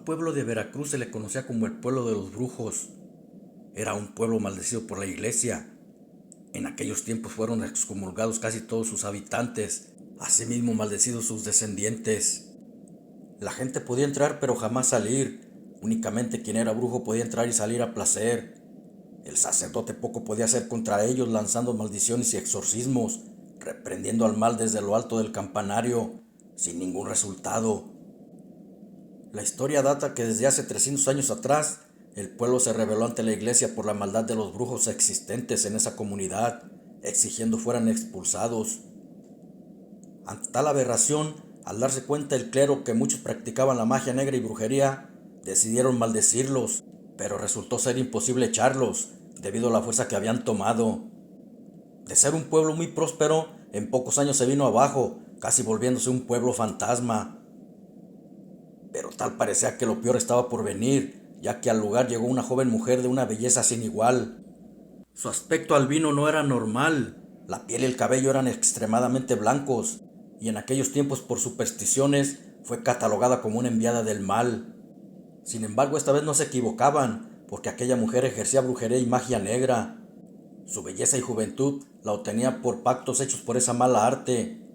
un pueblo de Veracruz se le conocía como el pueblo de los brujos. Era un pueblo maldecido por la iglesia. En aquellos tiempos fueron excomulgados casi todos sus habitantes, asimismo maldecidos sus descendientes. La gente podía entrar pero jamás salir. Únicamente quien era brujo podía entrar y salir a placer. El sacerdote poco podía hacer contra ellos, lanzando maldiciones y exorcismos, reprendiendo al mal desde lo alto del campanario, sin ningún resultado. La historia data que desde hace 300 años atrás, el pueblo se rebeló ante la iglesia por la maldad de los brujos existentes en esa comunidad, exigiendo fueran expulsados. Ante tal aberración, al darse cuenta el clero que muchos practicaban la magia negra y brujería, decidieron maldecirlos, pero resultó ser imposible echarlos, debido a la fuerza que habían tomado. De ser un pueblo muy próspero, en pocos años se vino abajo, casi volviéndose un pueblo fantasma. Pero tal parecía que lo peor estaba por venir, ya que al lugar llegó una joven mujer de una belleza sin igual. Su aspecto albino no era normal, la piel y el cabello eran extremadamente blancos, y en aquellos tiempos por supersticiones fue catalogada como una enviada del mal. Sin embargo, esta vez no se equivocaban, porque aquella mujer ejercía brujería y magia negra. Su belleza y juventud la obtenía por pactos hechos por esa mala arte.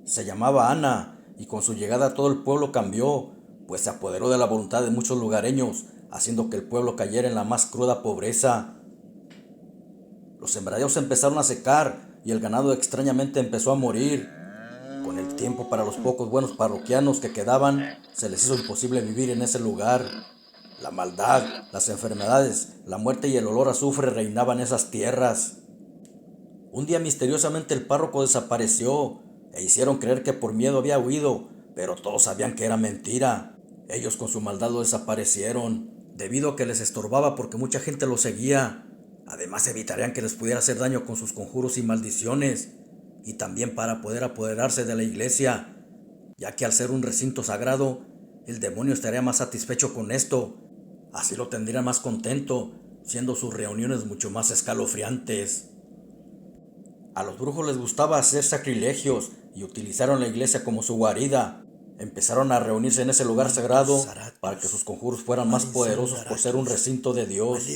Se llamaba Ana, y con su llegada todo el pueblo cambió, pues se apoderó de la voluntad de muchos lugareños, haciendo que el pueblo cayera en la más cruda pobreza. Los sembradíos empezaron a secar, y el ganado extrañamente empezó a morir. Con el tiempo, para los pocos buenos parroquianos que quedaban, se les hizo imposible vivir en ese lugar. La maldad, las enfermedades, la muerte y el olor a azufre reinaban en esas tierras. Un día misteriosamente el párroco desapareció, e hicieron creer que por miedo había huido, pero todos sabían que era mentira. Ellos con su maldad lo desaparecieron, debido a que les estorbaba porque mucha gente lo seguía. Además evitarían que les pudiera hacer daño con sus conjuros y maldiciones, y también para poder apoderarse de la iglesia, ya que al ser un recinto sagrado, el demonio estaría más satisfecho con esto. Así lo tendría más contento, siendo sus reuniones mucho más escalofriantes. A los brujos les gustaba hacer sacrilegios y utilizaron la iglesia como su guarida. Empezaron a reunirse en ese lugar sagrado para que sus conjuros fueran más poderosos por ser un recinto de Dios.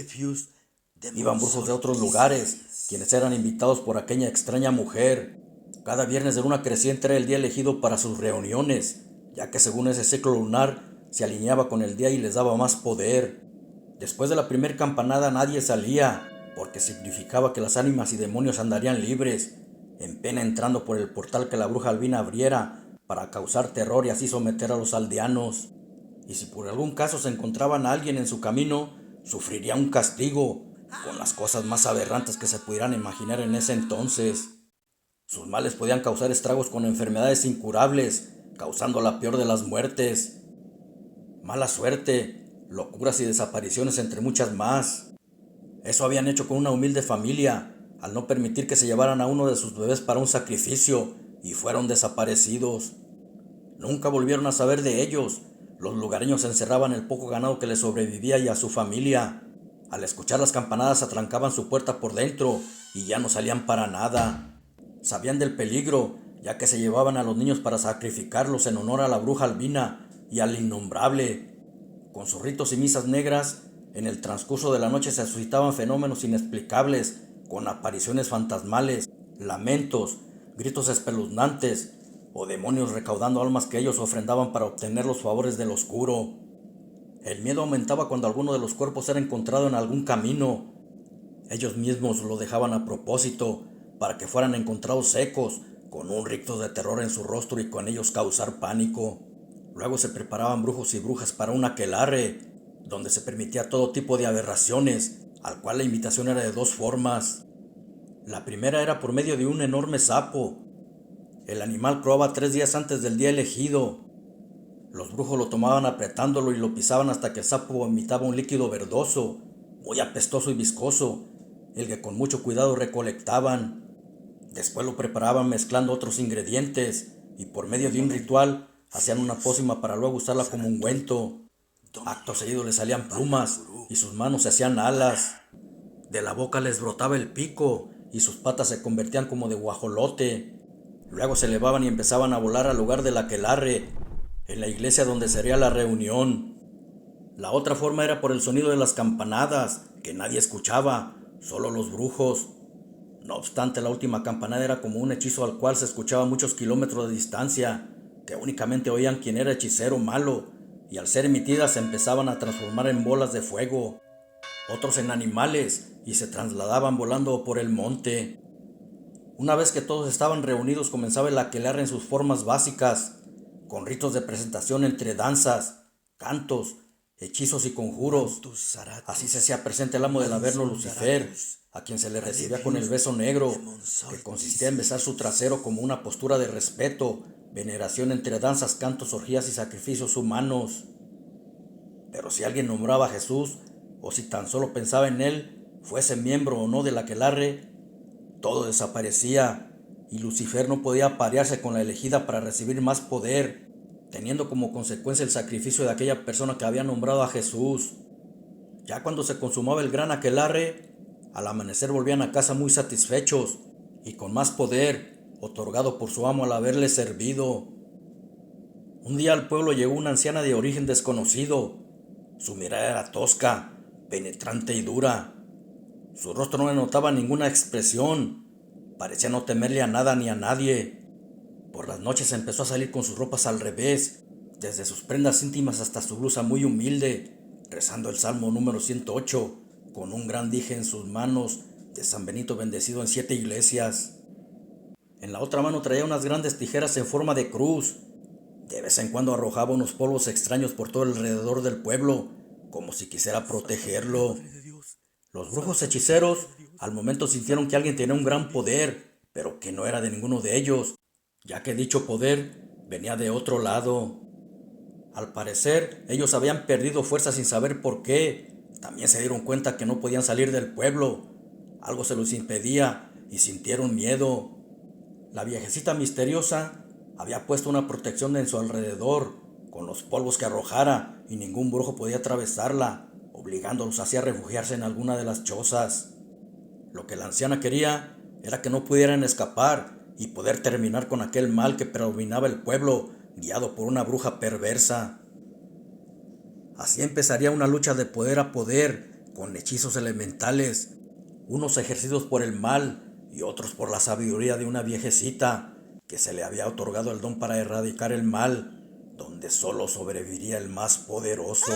Iban brujos de otros lugares, quienes eran invitados por aquella extraña mujer. Cada viernes de luna creciente era el día elegido para sus reuniones, ya que según ese ciclo lunar se alineaba con el día y les daba más poder. Después de la primera campanada nadie salía, porque significaba que las ánimas y demonios andarían libres, en pena entrando por el portal que la bruja albina abriera para causar terror y así someter a los aldeanos. Y si por algún caso se encontraban a alguien en su camino, sufriría un castigo, con las cosas más aberrantes que se pudieran imaginar en ese entonces. Sus males podían causar estragos con enfermedades incurables, causando la peor de las muertes. Mala suerte, locuras y desapariciones entre muchas más. Eso habían hecho con una humilde familia, al no permitir que se llevaran a uno de sus bebés para un sacrificio, y fueron desaparecidos. Nunca volvieron a saber de ellos. Los lugareños encerraban el poco ganado que les sobrevivía y a su familia. Al escuchar las campanadas atrancaban su puerta por dentro y ya no salían para nada. Sabían del peligro, ya que se llevaban a los niños para sacrificarlos en honor a la bruja albina y al innombrable. Con sus ritos y misas negras, en el transcurso de la noche se suscitaban fenómenos inexplicables, con apariciones fantasmales, lamentos, gritos espeluznantes, o demonios recaudando almas que ellos ofrendaban para obtener los favores del oscuro. El miedo aumentaba cuando alguno de los cuerpos era encontrado en algún camino. Ellos mismos lo dejaban a propósito, para que fueran encontrados secos, con un ricto de terror en su rostro y con ellos causar pánico. Luego se preparaban brujos y brujas para un aquelarre, donde se permitía todo tipo de aberraciones, al cual la invitación era de dos formas. La primera era por medio de un enorme sapo. El animal croaba 3 días antes del día elegido. Los brujos lo tomaban apretándolo y lo pisaban hasta que el sapo vomitaba un líquido verdoso, muy apestoso y viscoso, el que con mucho cuidado recolectaban. Después lo preparaban mezclando otros ingredientes y por medio de un ritual hacían una pócima para luego usarla como ungüento. Acto seguido le salían plumas y sus manos se hacían alas. De la boca les brotaba el pico y sus patas se convertían como de guajolote. Luego se elevaban y empezaban a volar al lugar del aquelarre, en la iglesia donde sería la reunión. La otra forma era por el sonido de las campanadas, que nadie escuchaba, solo los brujos. No obstante, la última campanada era como un hechizo al cual se escuchaba a muchos kilómetros de distancia, que únicamente oían quien era hechicero malo, y al ser emitidas se empezaban a transformar en bolas de fuego, otros en animales, y se trasladaban volando por el monte. Una vez que todos estaban reunidos, comenzaba el aquelarre en sus formas básicas, con ritos de presentación entre danzas, cantos, hechizos y conjuros. Así se hacía presente el amo del Averno, Lucifer, a quien se le recibía con el beso negro, que consistía en besar su trasero como una postura de respeto, veneración entre danzas, cantos, orgías y sacrificios humanos. Pero si alguien nombraba a Jesús, o si tan solo pensaba en él, fuese miembro o no del aquelarre, todo desaparecía, y Lucifer no podía aparearse con la elegida para recibir más poder, teniendo como consecuencia el sacrificio de aquella persona que había nombrado a Jesús. Ya cuando se consumaba el gran aquelarre, al amanecer volvían a casa muy satisfechos y con más poder, otorgado por su amo al haberle servido. Un día al pueblo llegó una anciana de origen desconocido. Su mirada era tosca, penetrante y dura. Su rostro no denotaba ninguna expresión. Parecía no temerle a nada ni a nadie. Por las noches empezó a salir con sus ropas al revés, desde sus prendas íntimas hasta su blusa muy humilde, rezando el Salmo número 108, con un gran dije en sus manos, de San Benito bendecido en 7 iglesias. En la otra mano traía unas grandes tijeras en forma de cruz. De vez en cuando arrojaba unos polvos extraños por todo alrededor del pueblo, como si quisiera protegerlo. Los brujos hechiceros al momento sintieron que alguien tenía un gran poder, pero que no era de ninguno de ellos, ya que dicho poder venía de otro lado. Al parecer, ellos habían perdido fuerza sin saber por qué. También se dieron cuenta que no podían salir del pueblo. Algo se los impedía y sintieron miedo. La viejecita misteriosa había puesto una protección en su alrededor, con los polvos que arrojara, y ningún brujo podía atravesarla, obligándolos así a refugiarse en alguna de las chozas. Lo que la anciana quería era que no pudieran escapar y poder terminar con aquel mal que predominaba el pueblo, guiado por una bruja perversa. Así empezaría una lucha de poder a poder, con hechizos elementales, unos ejercidos por el mal y otros por la sabiduría de una viejecita que se le había otorgado el don para erradicar el mal, donde solo sobreviviría el más poderoso.